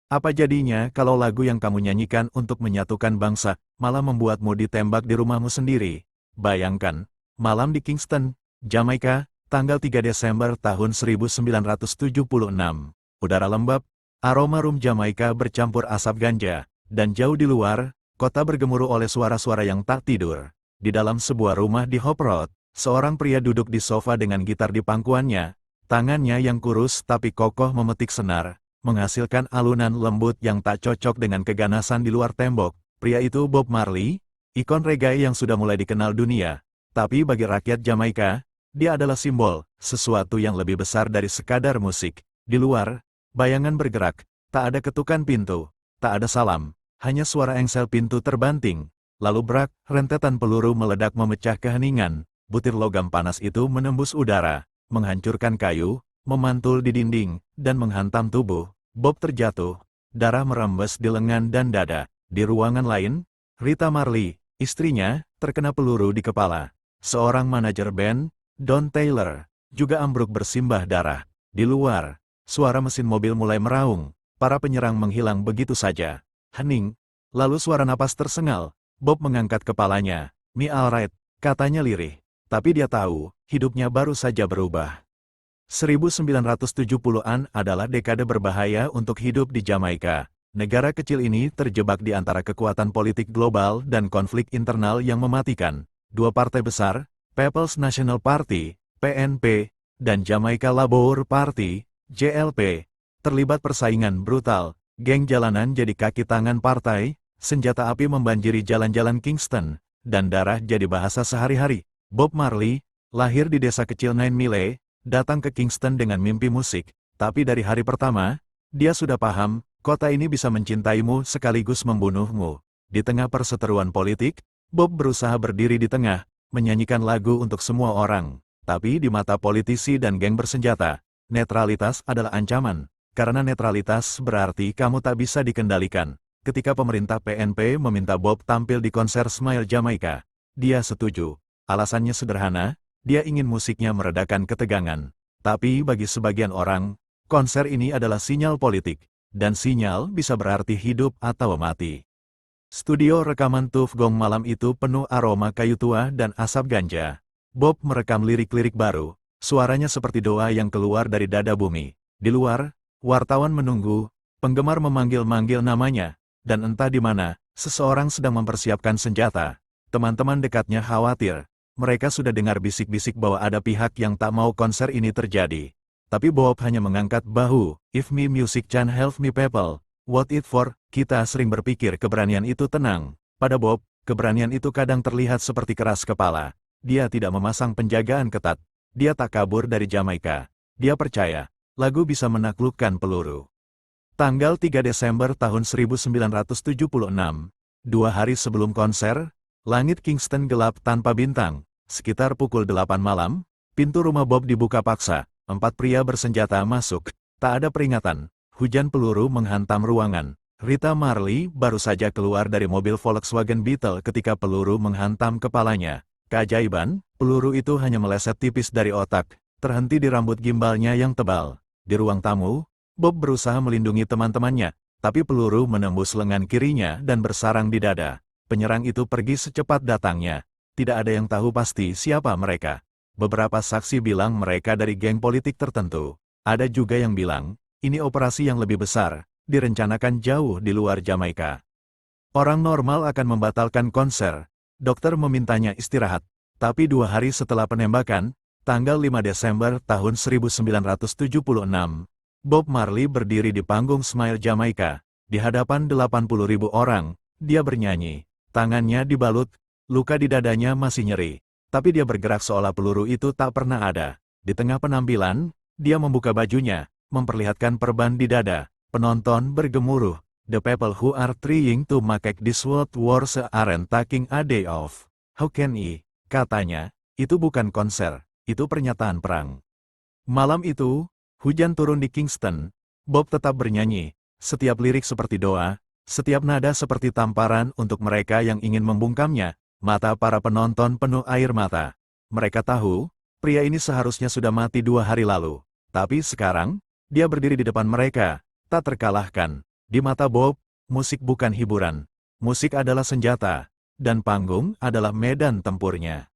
Apa jadinya kalau lagu yang kamu nyanyikan untuk menyatukan bangsa, malah membuatmu ditembak di rumahmu sendiri? Bayangkan, malam di Kingston, Jamaika, tanggal 3 Desember tahun 1976. Udara lembab, aroma rum Jamaika bercampur asap ganja, dan jauh di luar, kota bergemuruh oleh suara-suara yang tak tidur. Di dalam sebuah rumah di Hope Road, seorang pria duduk di sofa dengan gitar di pangkuannya, tangannya yang kurus tapi kokoh memetik senar, menghasilkan alunan lembut yang tak cocok dengan keganasan di luar tembok. Pria itu Bob Marley, ikon reggae yang sudah mulai dikenal dunia. Tapi bagi rakyat Jamaika, dia adalah simbol, sesuatu yang lebih besar dari sekadar musik. Di luar, bayangan bergerak, tak ada ketukan pintu, tak ada salam, hanya suara engsel pintu terbanting. Lalu brak, rentetan peluru meledak memecah keheningan. Butir logam panas itu menembus udara, menghancurkan kayu, memantul di dinding, dan menghantam tubuh. Bob terjatuh, darah merembes di lengan dan dada. Di ruangan lain, Rita Marley, istrinya, terkena peluru di kepala. Seorang manajer band, Don Taylor, juga ambruk bersimbah darah. Di luar, suara mesin mobil mulai meraung. Para penyerang menghilang begitu saja. Hening, lalu suara napas tersengal. Bob mengangkat kepalanya. "Me alright," katanya lirih. Tapi dia tahu, hidupnya baru saja berubah. 1970-an adalah dekade berbahaya untuk hidup di Jamaika. Negara kecil ini terjebak di antara kekuatan politik global dan konflik internal yang mematikan. Dua partai besar, People's National Party, PNP, dan Jamaica Labour Party, JLP, terlibat persaingan brutal. Geng jalanan jadi kaki tangan partai, senjata api membanjiri jalan-jalan Kingston, dan darah jadi bahasa sehari-hari. Bob Marley, lahir di desa kecil Nine Mile, datang ke Kingston dengan mimpi musik, tapi dari hari pertama, dia sudah paham, kota ini bisa mencintaimu sekaligus membunuhmu. Di tengah perseteruan politik, Bob berusaha berdiri di tengah, menyanyikan lagu untuk semua orang. Tapi di mata politisi dan geng bersenjata, netralitas adalah ancaman, karena netralitas berarti kamu tak bisa dikendalikan. Ketika pemerintah PNP meminta Bob tampil di konser Smile Jamaika, dia setuju. Alasannya sederhana, dia ingin musiknya meredakan ketegangan. Tapi bagi sebagian orang, konser ini adalah sinyal politik, dan sinyal bisa berarti hidup atau mati. Studio rekaman Tuff Gong malam itu penuh aroma kayu tua dan asap ganja. Bob merekam lirik-lirik baru, suaranya seperti doa yang keluar dari dada bumi. Di luar, wartawan menunggu, penggemar memanggil-manggil namanya, dan entah di mana, seseorang sedang mempersiapkan senjata. Teman-teman dekatnya khawatir. Mereka sudah dengar bisik-bisik bahwa ada pihak yang tak mau konser ini terjadi. Tapi Bob hanya mengangkat bahu. "If me music can help me people, what it for?" Kita sering berpikir keberanian itu tenang. Pada Bob, keberanian itu kadang terlihat seperti keras kepala. Dia tidak memasang penjagaan ketat. Dia tak kabur dari Jamaika. Dia percaya, lagu bisa menaklukkan peluru. Tanggal 3 Desember tahun 1976, 2 hari sebelum konser, langit Kingston gelap tanpa bintang. Sekitar pukul 8 malam, pintu rumah Bob dibuka paksa. 4 pria bersenjata masuk. Tak ada peringatan. Hujan peluru menghantam ruangan. Rita Marley baru saja keluar dari mobil Volkswagen Beetle ketika peluru menghantam kepalanya. Keajaiban, peluru itu hanya meleset tipis dari otak, terhenti di rambut gimbalnya yang tebal. Di ruang tamu, Bob berusaha melindungi teman-temannya, tapi peluru menembus lengan kirinya dan bersarang di dada. Penyerang itu pergi secepat datangnya. Tidak ada yang tahu pasti siapa mereka. Beberapa saksi bilang mereka dari geng politik tertentu. Ada juga yang bilang, ini operasi yang lebih besar, direncanakan jauh di luar Jamaika. Orang normal akan membatalkan konser. Dokter memintanya istirahat. Tapi 2 hari setelah penembakan, tanggal 5 Desember tahun 1976, Bob Marley berdiri di panggung Smile Jamaika. Di hadapan 80.000 orang, dia bernyanyi. Tangannya dibalut, luka di dadanya masih nyeri. Tapi dia bergerak seolah peluru itu tak pernah ada. Di tengah penampilan, dia membuka bajunya, memperlihatkan perban di dada. Penonton bergemuruh. "The people who are trying to make this world worse aren't taking a day off. How can I?" katanya. Itu bukan konser, itu pernyataan perang. Malam itu, hujan turun di Kingston. Bob tetap bernyanyi. Setiap lirik seperti doa, setiap nada seperti tamparan untuk mereka yang ingin membungkamnya. Mata para penonton penuh air mata. Mereka tahu, pria ini seharusnya sudah mati 2 hari lalu. Tapi sekarang, dia berdiri di depan mereka, tak terkalahkan. Di mata Bob, musik bukan hiburan. Musik adalah senjata, dan panggung adalah medan tempurnya.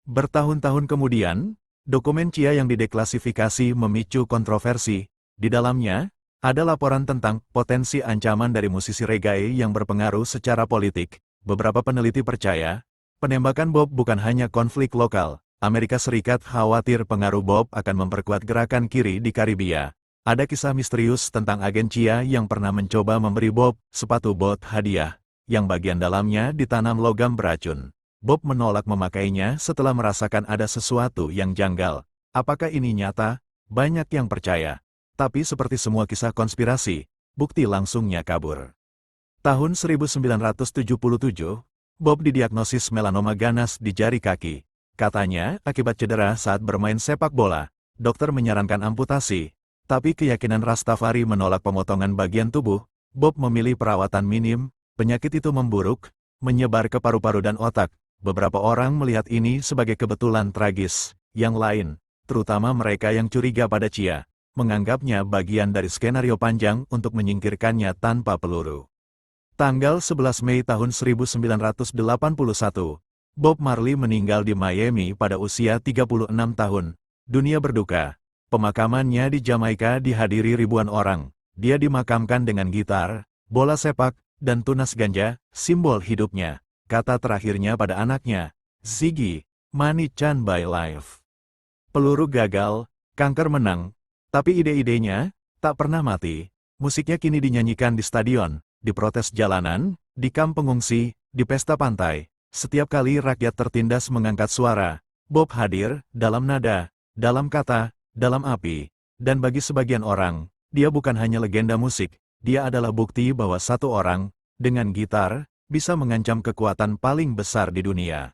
Bertahun-tahun kemudian, dokumen Chia yang dideklasifikasi memicu kontroversi. Di dalamnya, ada laporan tentang potensi ancaman dari musisi reggae yang berpengaruh secara politik. Beberapa peneliti percaya, penembakan Bob bukan hanya konflik lokal. Amerika Serikat khawatir pengaruh Bob akan memperkuat gerakan kiri di Karibia. Ada kisah misterius tentang agen Chia yang pernah mencoba memberi Bob sepatu bot hadiah, yang bagian dalamnya ditanam logam beracun. Bob menolak memakainya setelah merasakan ada sesuatu yang janggal. Apakah ini nyata? Banyak yang percaya. Tapi seperti semua kisah konspirasi, bukti langsungnya kabur. Tahun 1977, Bob didiagnosis melanoma ganas di jari kaki. Katanya, akibat cedera saat bermain sepak bola, dokter menyarankan amputasi. Tapi keyakinan Rastafari menolak pemotongan bagian tubuh. Bob memilih perawatan minim, penyakit itu memburuk, menyebar ke paru-paru dan otak. Beberapa orang melihat ini sebagai kebetulan tragis. Yang lain, terutama mereka yang curiga pada Chia, menganggapnya bagian dari skenario panjang untuk menyingkirkannya tanpa peluru. Tanggal 11 Mei tahun 1981, Bob Marley meninggal di Miami pada usia 36 tahun. Dunia berduka. Pemakamannya di Jamaika dihadiri ribuan orang. Dia dimakamkan dengan gitar, bola sepak, dan tunas ganja, simbol hidupnya. Kata terakhirnya pada anaknya, Ziggy, money can buy life. Peluru gagal, kanker menang, tapi ide-idenya tak pernah mati. Musiknya kini dinyanyikan di stadion, di protes jalanan, di kamp pengungsi, di pesta pantai. Setiap kali rakyat tertindas mengangkat suara, Bob hadir, dalam nada, dalam kata, dalam api. Dan bagi sebagian orang, dia bukan hanya legenda musik, dia adalah bukti bahwa satu orang, dengan gitar, bisa mengancam kekuatan paling besar di dunia.